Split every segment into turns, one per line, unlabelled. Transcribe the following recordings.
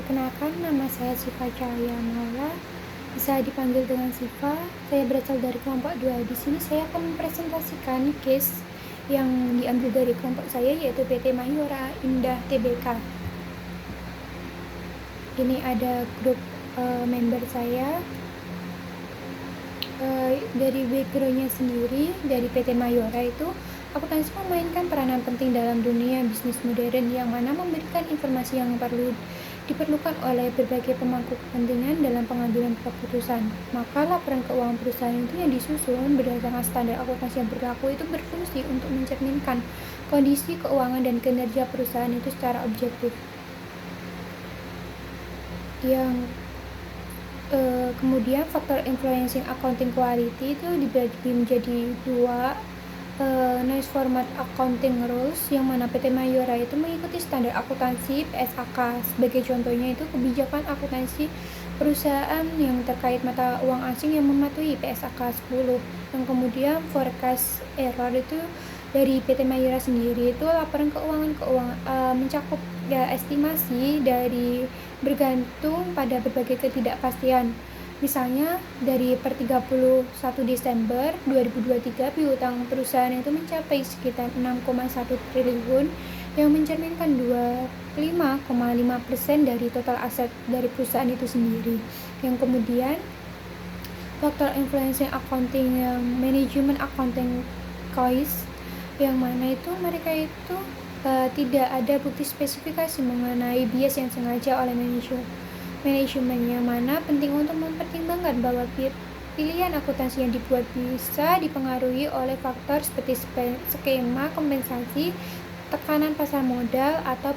Perkenalkan, nama saya Siva Cahaya Maula, bisa dipanggil dengan Siva. Saya berasal dari kelompok 2. Di sini saya akan mempresentasikan case yang diambil dari kelompok saya, yaitu PT Mahyora Indah Tbk. Ini ada grup member saya. Dari backgroundnya sendiri, dari PT Mahyora itu, akuntansi memainkan peranan penting dalam dunia bisnis modern yang mana memberikan informasi yang diperlukan oleh berbagai pemangku kepentingan dalam pengambilan keputusan. Maka laporan keuangan perusahaan itu yang disusun berdasarkan standar akuntansi yang berlaku itu berfungsi untuk mencerminkan kondisi keuangan dan kinerja perusahaan itu secara objektif. Kemudian faktor influencing accounting quality itu dibagi menjadi dua. Noise Format Accounting Rules, yang mana PT Mahyora itu mengikuti standar akuntansi PSAK. Sebagai contohnya itu kebijakan akuntansi perusahaan yang terkait mata uang asing yang mematuhi PSAK 10. Yang kemudian forecast error itu dari PT Mahyora sendiri itu laporan keuangan mencakup estimasi dari bergantung pada berbagai ketidakpastian. Misalnya dari per 31 Desember 2023 piutang perusahaan itu mencapai sekitar 6,1 triliun yang mencerminkan 25,5% dari total aset dari perusahaan itu sendiri. Yang kemudian faktor influencing accounting yang manajemen accounting choice, yang mana itu mereka itu tidak ada bukti spesifikasi mengenai bias yang sengaja oleh manajemennya, mana penting untuk mempertimbangkan bahwa pilihan akuntansi yang dibuat bisa dipengaruhi oleh faktor seperti skema kompensasi, tekanan pasar modal, atau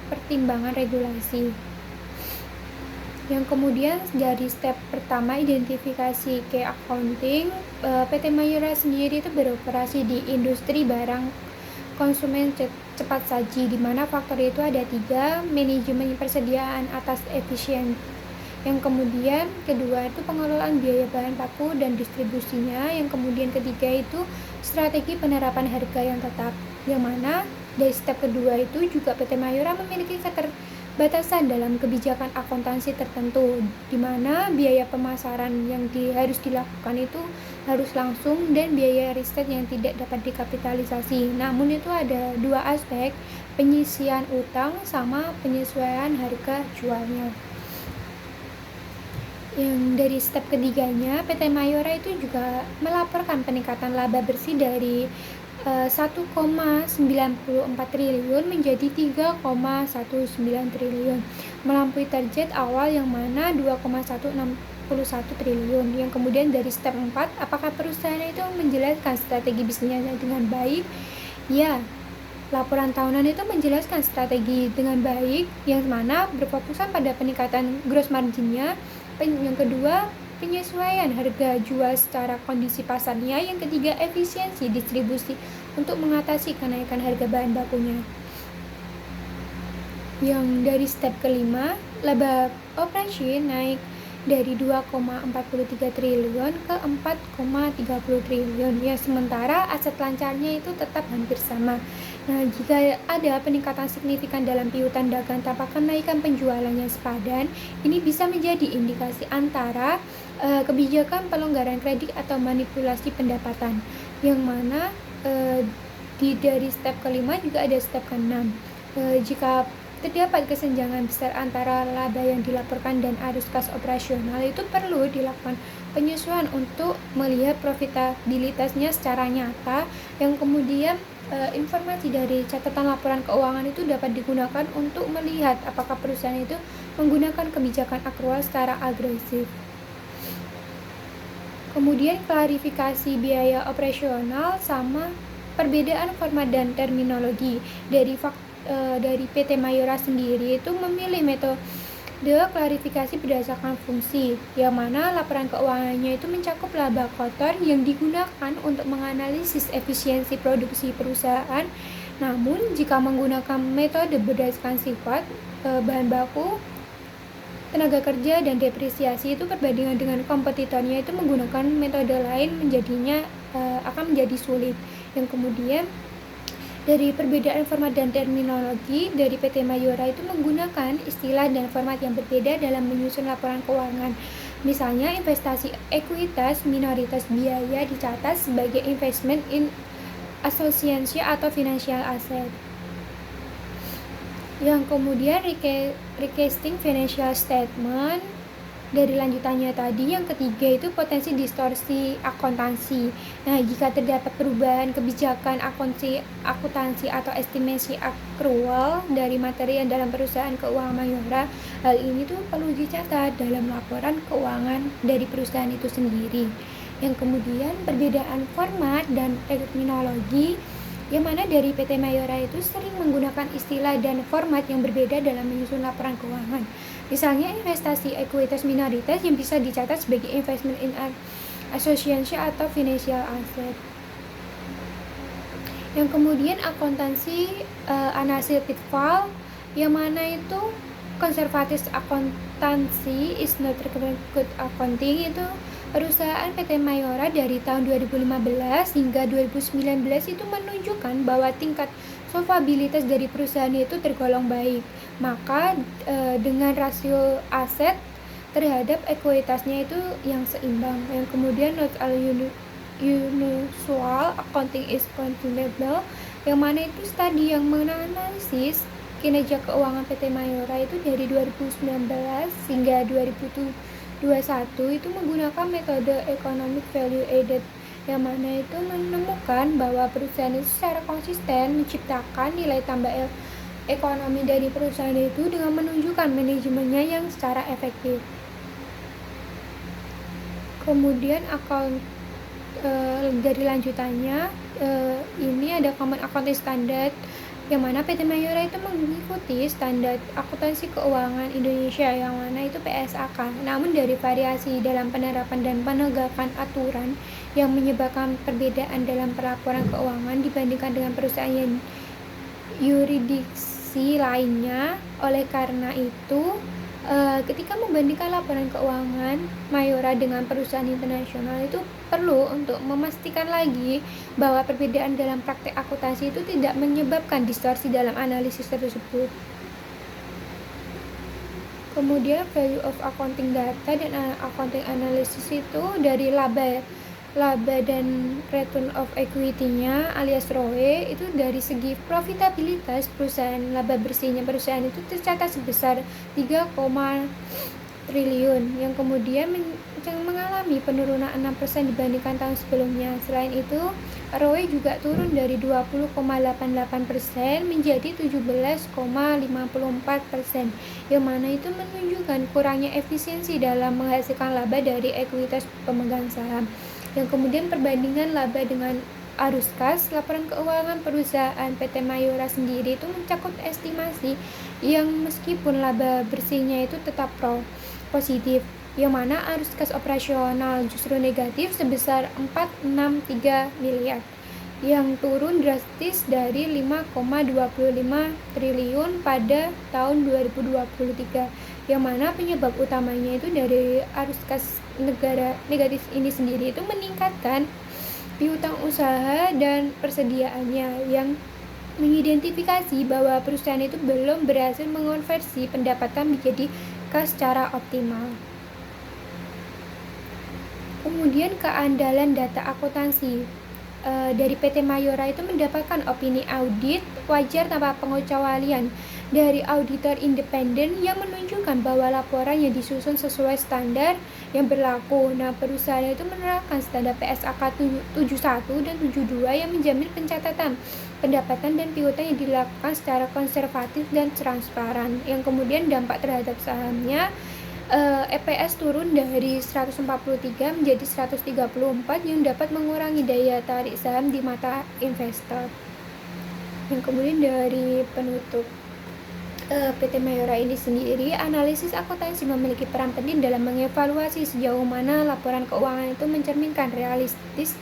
pertimbangan regulasi. Yang kemudian dari step pertama, identifikasi key accounting, PT Mahyora sendiri itu beroperasi di industri barang konsumen cepat saji, di mana faktor itu ada 3, manajemen persediaan atas efisien. Yang kemudian kedua itu pengelolaan biaya bahan baku dan distribusinya. Yang kemudian ketiga itu strategi penerapan harga yang tetap, yang mana dari step kedua itu juga PT Mahyora memiliki keterbatasan dalam kebijakan akuntansi tertentu, di mana biaya pemasaran yang harus dilakukan itu harus langsung dan biaya riset yang tidak dapat dikapitalisasi. Namun itu ada 2 aspek, penyisian utang sama penyesuaian harga jualnya. Yang dari step ketiganya, PT Mahyora itu juga melaporkan peningkatan laba bersih dari 1,94 triliun menjadi 3,19 triliun, melampaui target awal yang mana 2,161 triliun. Yang kemudian dari step 4, apakah perusahaan itu menjelaskan strategi bisnisnya dengan baik? Ya, laporan tahunan itu menjelaskan strategi dengan baik, yang mana berfokusan pada peningkatan gross marginnya. Yang kedua, penyesuaian harga jual secara kondisi pasarnya. Yang ketiga, efisiensi distribusi untuk mengatasi kenaikan harga bahan bakunya. Yang dari step kelima, laba operasi naik dari 2,43 triliun ke 4,30 triliun, ya, sementara aset lancarnya itu tetap hampir sama. Nah, jika ada peningkatan signifikan dalam piutang dagang tanpa kenaikan penjualannya sepadan, ini bisa menjadi indikasi antara kebijakan pelonggaran kredit atau manipulasi pendapatan, yang mana dari step kelima juga ada step keenam. Jika terdapat kesenjangan besar antara laba yang dilaporkan dan arus kas operasional, itu perlu dilakukan penyesuaian untuk melihat profitabilitasnya secara nyata. Yang kemudian informasi dari catatan laporan keuangan itu dapat digunakan untuk melihat apakah perusahaan itu menggunakan kebijakan akrual secara agresif. Kemudian klarifikasi biaya operasional sama perbedaan format dan terminologi. Dari PT Mahyora sendiri itu memilih metode klarifikasi berdasarkan fungsi, yang mana laporan keuangannya itu mencakup laba kotor yang digunakan untuk menganalisis efisiensi produksi perusahaan. Namun jika menggunakan metode berdasarkan sifat bahan baku, tenaga kerja, dan depresiasi, itu perbandingan dengan kompetitornya itu menggunakan metode lain akan menjadi sulit. Yang kemudian Dari perbedaan format dan terminologi, dari PT Mayora itu menggunakan istilah dan format yang berbeda dalam menyusun laporan keuangan. Misalnya, investasi ekuitas minoritas biaya dicatat sebagai investment in association atau financial asset. Yang kemudian recasting financial statement. Dari lanjutannya tadi, yang ketiga itu potensi distorsi akuntansi. Nah, jika terdapat perubahan kebijakan akuntansi atau estimasi accrual dari materi yang dalam perusahaan keuangan Mayora, hal ini tuh perlu dicatat dalam laporan keuangan dari perusahaan itu sendiri. Yang kemudian perbedaan format dan terminologi, yang mana dari PT Mayora itu sering menggunakan istilah dan format yang berbeda dalam menyusun laporan keuangan. Misalnya, investasi ekuitas minoritas yang bisa dicatat sebagai investment in association atau financial asset. Yang kemudian akuntansi analisis pitfall, yang mana itu konservatif akuntansi is not good accounting. Itu perusahaan PT Mayora dari tahun 2015 hingga 2019 itu menunjukkan bahwa tingkat solvabilitas dari perusahaan itu tergolong baik. Maka dengan rasio aset terhadap ekuitasnya itu yang seimbang. Yang kemudian not all usual accounting is continuable, yang mana itu studi yang menganalisis kinerja keuangan PT Mayora itu dari 2019 hingga 2021 itu menggunakan metode economic value added, yang mana itu menemukan bahwa perusahaan itu secara konsisten menciptakan nilai tambah ekonomi dari perusahaan itu dengan menunjukkan manajemennya yang secara efektif. Kemudian dari lanjutannya, ini ada Common Accounting Standard, yang mana PT Mayora itu mengikuti standar akuntansi keuangan Indonesia, yang mana itu PSAK. Namun dari variasi dalam penerapan dan penegakan aturan yang menyebabkan perbedaan dalam pelaporan keuangan dibandingkan dengan perusahaan yang yurisdiksi lainnya. Oleh karena itu, ketika membandingkan laporan keuangan Mayora dengan perusahaan internasional, itu perlu untuk memastikan lagi bahwa perbedaan dalam praktek akuntansi itu tidak menyebabkan distorsi dalam analisis tersebut. Kemudian value of accounting data dan accounting analysis itu dari laba dan return of equity-nya alias ROE, itu dari segi profitabilitas perusahaan, laba bersihnya perusahaan itu tercatat sebesar 3, triliun, yang kemudian mengalami penurunan 6% dibandingkan tahun sebelumnya. Selain itu, ROE juga turun dari 20,88% menjadi 17,54%, yang mana itu menunjukkan kurangnya efisiensi dalam menghasilkan laba dari ekuitas pemegang saham. Yang kemudian perbandingan laba dengan arus kas, laporan keuangan perusahaan PT Mayora sendiri itu mencakup estimasi yang meskipun laba bersihnya itu tetap positif, yang mana arus kas operasional justru negatif sebesar 463 miliar, yang turun drastis dari 5,25 triliun pada tahun 2023, yang mana penyebab utamanya itu dari arus kas negara negatif ini sendiri itu meningkatkan piutang usaha dan persediaannya, yang mengidentifikasi bahwa perusahaan itu belum berhasil mengonversi pendapatan menjadi kas secara optimal. Kemudian keandalan data akuntansi, dari PT Mayora itu mendapatkan opini audit wajar tanpa pengecualian dari auditor independen yang menunjukkan bahwa laporan yang disusun sesuai standar yang berlaku. Nah, perusahaan itu menerapkan standar PSAK 71 dan 72 yang menjamin pencatatan pendapatan dan piutang yang dilakukan secara konservatif dan transparan, yang kemudian dampak terhadap sahamnya, EPS turun dari 143 menjadi 134, yang dapat mengurangi daya tarik saham di mata investor. Yang kemudian dari penutup PT Mayora ini sendiri, analisis akuntansi memiliki peran penting dalam mengevaluasi sejauh mana laporan keuangan itu mencerminkan realistis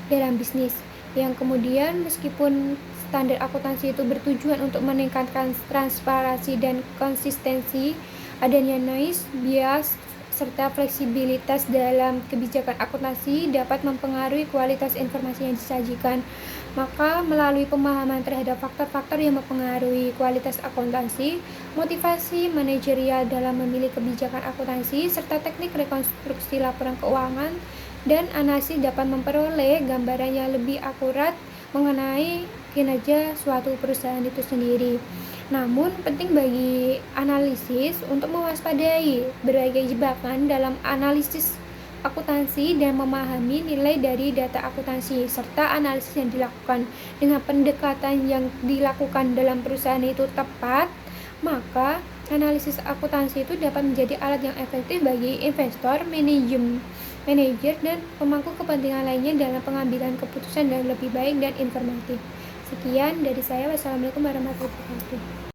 dalam bisnis. Yang kemudian meskipun standar akuntansi itu bertujuan untuk meningkatkan transparansi dan konsistensi, adanya noise, bias, serta fleksibilitas dalam kebijakan akuntansi dapat mempengaruhi kualitas informasi yang disajikan. Maka melalui pemahaman terhadap faktor-faktor yang mempengaruhi kualitas akuntansi, motivasi manajerial dalam memilih kebijakan akuntansi, serta teknik rekonstruksi laporan keuangan dan analisis dapat memperoleh gambaran yang lebih akurat mengenai kinerja suatu perusahaan itu sendiri. Namun, penting bagi analisis untuk mewaspadai berbagai jebakan dalam analisis akuntansi dan memahami nilai dari data akuntansi serta analisis yang dilakukan dengan pendekatan yang dilakukan dalam perusahaan itu tepat, maka analisis akuntansi itu dapat menjadi alat yang efektif bagi investor, manajer, dan pemangku kepentingan lainnya dalam pengambilan keputusan yang lebih baik dan informatif. Sekian dari saya. Wassalamualaikum warahmatullahi wabarakatuh.